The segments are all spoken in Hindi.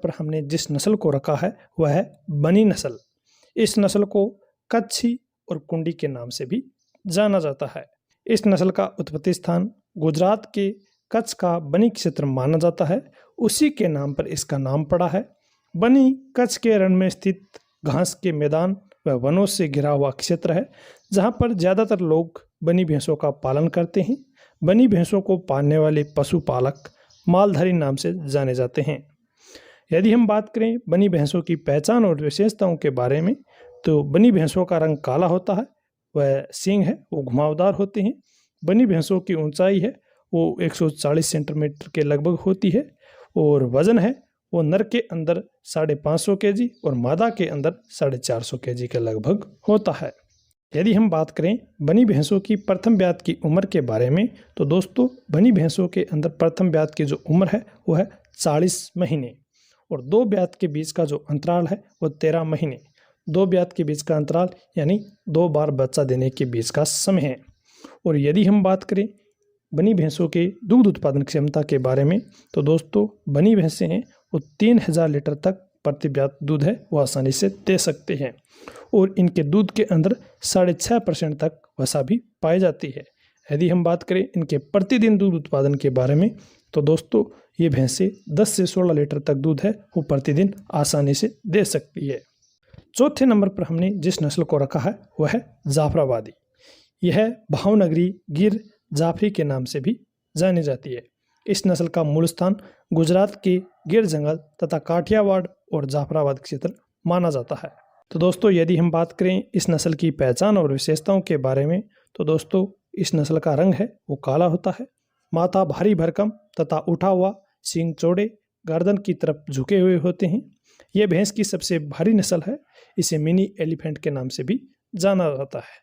पर हमने जिस नस्ल को रखा है वह है बनी नस्ल। इस नस्ल को कच्छी और कुंडी के नाम से भी जाना जाता है। इस नस्ल का उत्पत्ति स्थान गुजरात के कच्छ का बनी क्षेत्र माना जाता है। उसी के नाम पर इसका नाम पड़ा है। बनी कच्छ के रण में स्थित घास के मैदान व वनों से घिरा हुआ क्षेत्र है, जहाँ पर ज़्यादातर लोग बनी भैंसों का पालन करते हैं। बनी भैंसों को पालने वाले पशुपालक मालधारी नाम से जाने जाते हैं। यदि हम बात करें बनी भैंसों की पहचान और विशेषताओं के बारे में, तो बनी भैंसों का रंग काला होता है, वह सींग है वो घुमावदार होते हैं। बनी भैंसों की ऊंचाई है वो 140 सेंटीमीटर के लगभग होती है और वजन है वो नर के अंदर 550 kg और मादा के अंदर 450 kg के लगभग होता है। यदि हम बात करें बनी भैंसों की प्रथम ब्यात की उम्र के बारे में, तो दोस्तों बनी भैंसों के अंदर प्रथम ब्यात की जो उम्र है वो है 40 महीने और 2 ब्यात के बीच का जो अंतराल है वो 13 महीने। 2 ब्यात के बीच का अंतराल यानी 2 बार बच्चा देने के बीच का समय है। और यदि हम बात करें बनी भैंसों के दूध उत्पादन क्षमता के बारे में, तो दोस्तों बनी भैंसें हैं वो 3000 लीटर तक प्रति ब्यात दूध है वो आसानी से दे सकते हैं और इनके दूध के अंदर 6.5% तक वसा भी पाई जाती है। यदि हम बात करें इनके प्रतिदिन दूध उत्पादन के बारे में, तो दोस्तों ये भैंसें 10 से 16 लीटर तक दूध है वो प्रतिदिन आसानी से दे सकती है। चौथे नंबर पर हमने जिस नस्ल को रखा है वह है जाफराबादी। यह भावनगरी गिर जाफरी के नाम से भी जानी जाती है। इस नस्ल का मूल स्थान गुजरात के गिर जंगल तथा काठियावाड़ और जाफराबाद क्षेत्र माना जाता है। तो दोस्तों यदि हम बात करें इस नस्ल की पहचान और विशेषताओं के बारे में, तो दोस्तों इस नस्ल का रंग है वो काला होता है। माथा भारी भरकम तथा उठा हुआ, सींग चौड़े, गर्दन की तरफ झुके हुए होते हैं। यह भैंस की सबसे भारी नस्ल है। इसे मिनी एलिफेंट के नाम से भी जाना जाता है।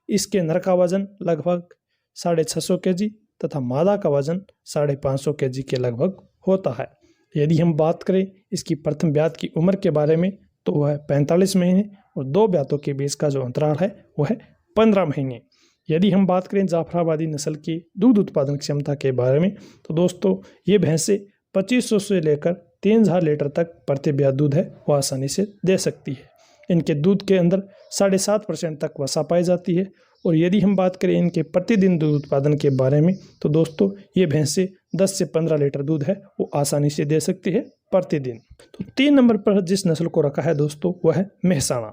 इसके नर का वजन लगभग 650 kg तथा मादा का वजन 550 kg के लगभग होता है। यदि हम बात करें इसकी प्रथम ब्यात की उम्र के बारे में, तो वह 45 महीने और 2 ब्यातों के बीच का जो अंतराल है वह है 15 महीने। यदि हम बात करें जाफराबादी नस्ल की दूध उत्पादन क्षमता के बारे में, तो दोस्तों ये भैंसें 2500 से लेकर 3000 लीटर तक प्रति ब्यात दूध है वो आसानी से दे सकती है। इनके दूध के अंदर 7.5% तक वसा पाई जाती है। और यदि हम बात करें इनके प्रतिदिन दूध उत्पादन के बारे में, तो दोस्तों ये भैंसें 10 से 15 लीटर दूध है वो आसानी से दे सकती है प्रतिदिन। तो 3 नंबर पर जिस नस्ल को रखा है दोस्तों वह है मेहसाणा।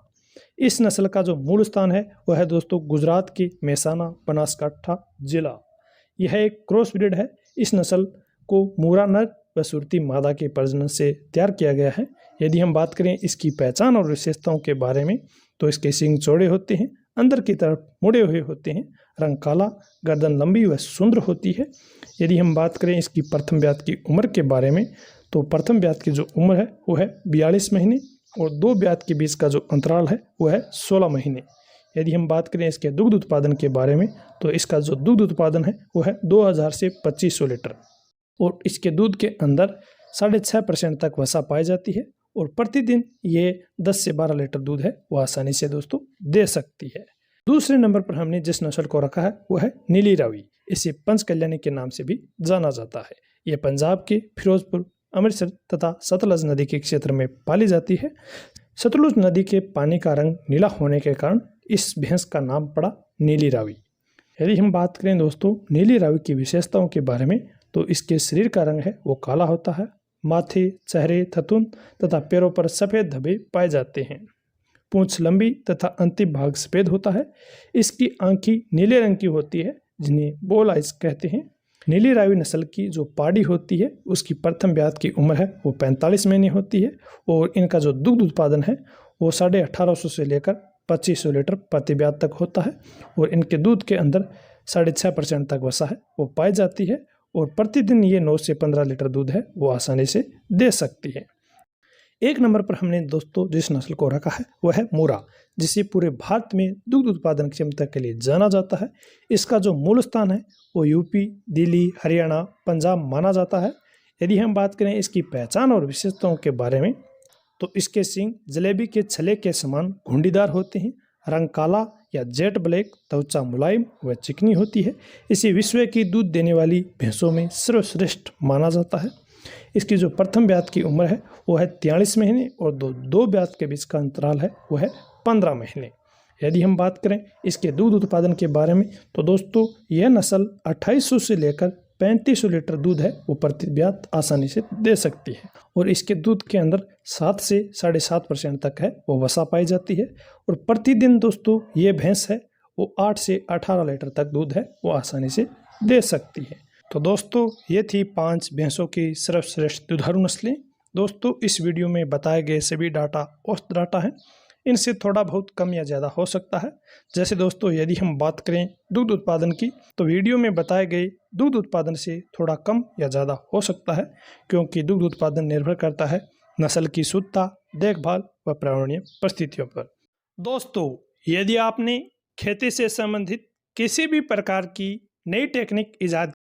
इस नस्ल का जो मूल स्थान है वह है दोस्तों गुजरात के मेहसाणा बनासकांठा जिला। यह एक क्रॉस ब्रीड है। इस नस्ल को मूरा नर व सुरती मादा के प्रजनन से तैयार किया गया है। यदि हम बात करें इसकी पहचान और विशेषताओं के बारे में, तो इसके सींग चौड़े होते हैं, अंदर की तरफ मुड़े हुए होते हैं, रंग काला, गर्दन लंबी व सुंदर होती है। यदि हम बात करें इसकी प्रथम ब्यात की उम्र के बारे में, तो प्रथम ब्यात की जो उम्र है वो है 42 महीने और 2 ब्यात के बीच का जो अंतराल है वो है 16 महीने। यदि हम बात करें इसके दुग्ध उत्पादन के बारे में, तो इसका जो दुग्ध उत्पादन है वो है 2000 से 2500 लीटर और इसके दूध के अंदर 6.5% तक वसा पाई जाती है और प्रतिदिन ये 10 से 12 लीटर दूध है वो आसानी से दोस्तों दे सकती है। दूसरे नंबर पर हमने जिस नस्ल को रखा है वो है नीली रावी। इसे पंच कल्याणी के नाम से भी जाना जाता है। यह पंजाब के फिरोजपुर, अमृतसर तथा सतलज नदी के क्षेत्र में पाली जाती है। सतलुज नदी के पानी का रंग नीला होने के कारण इस भैंस का नाम पड़ा नीली रावी। यदि हम बात करें दोस्तों नीली रावी की विशेषताओं के बारे में, तो इसके शरीर का रंग है वो काला होता है। माथे, चेहरे, थतुन तथा पैरों पर सफ़ेद धब्बे पाए जाते हैं। पूंछ लंबी तथा अंतिम भाग सफ़ेद होता है। इसकी आंखें नीले रंग की होती है जिन्हें बोल आइज कहते हैं। नीली रावी नस्ल की जो पाड़ी होती है उसकी प्रथम ब्यात की उम्र है वो 45 महीने होती है और इनका जो दुग्ध उत्पादन है वो 1850 से लेकर 2500 लीटर प्रति ब्यात तक होता है और इनके दूध के अंदर 6.5% तक वसा है वो पाई जाती है और प्रतिदिन ये 9 से 15 लीटर दूध है वो आसानी से दे सकती है। 1 नंबर पर हमने दोस्तों जिस नस्ल को रखा है वह है मूरा, जिसे पूरे भारत में दुग्ध उत्पादन क्षमता के लिए जाना जाता है। इसका जो मूल स्थान है वो यूपी, दिल्ली, हरियाणा, पंजाब माना जाता है। यदि हम बात करें इसकी पहचान और विशेषताओं के बारे में, तो इसके सींग जलेबी के छले के समान घुंडीदार होते हैं। रंग काला या जेट ब्लैक, त्वचा मुलायम व चिकनी होती है। इसे विश्व की दूध देने वाली भैंसों में सर्वश्रेष्ठ माना जाता है। इसकी जो प्रथम ब्यात की उम्र है वो है 43 महीने और दो ब्यात के बीच का अंतराल है वो है 15 महीने। यदि हम बात करें इसके दूध उत्पादन के बारे में तो दोस्तों यह नस्ल 2800 से लेकर 3500 लीटर दूध है वो प्रति ब्यात आसानी से दे सकती है और इसके दूध के अंदर 7 से 7.5% तक है वो वसा पाई जाती है और प्रतिदिन दोस्तों ये भैंस है वो 8 से 18 लीटर तक दूध है वो आसानी से दे सकती है। तो दोस्तों ये थी 5 भैंसों की सर्वश्रेष्ठ दुधारू नस्लें। दोस्तों इस वीडियो में बताए गए सभी डाटा औसत डाटा हैं, इनसे थोड़ा बहुत कम या ज़्यादा हो सकता है। जैसे दोस्तों यदि हम बात करें दूध उत्पादन की तो वीडियो में बताए गए दूध उत्पादन से थोड़ा कम या ज़्यादा हो सकता है, क्योंकि दूध उत्पादन निर्भर करता है नस्ल की शुद्धता, देखभाल व पर्यावरणीय परिस्थितियों पर। दोस्तों यदि आपने खेती से संबंधित किसी भी प्रकार की नई टेक्निक ईजाद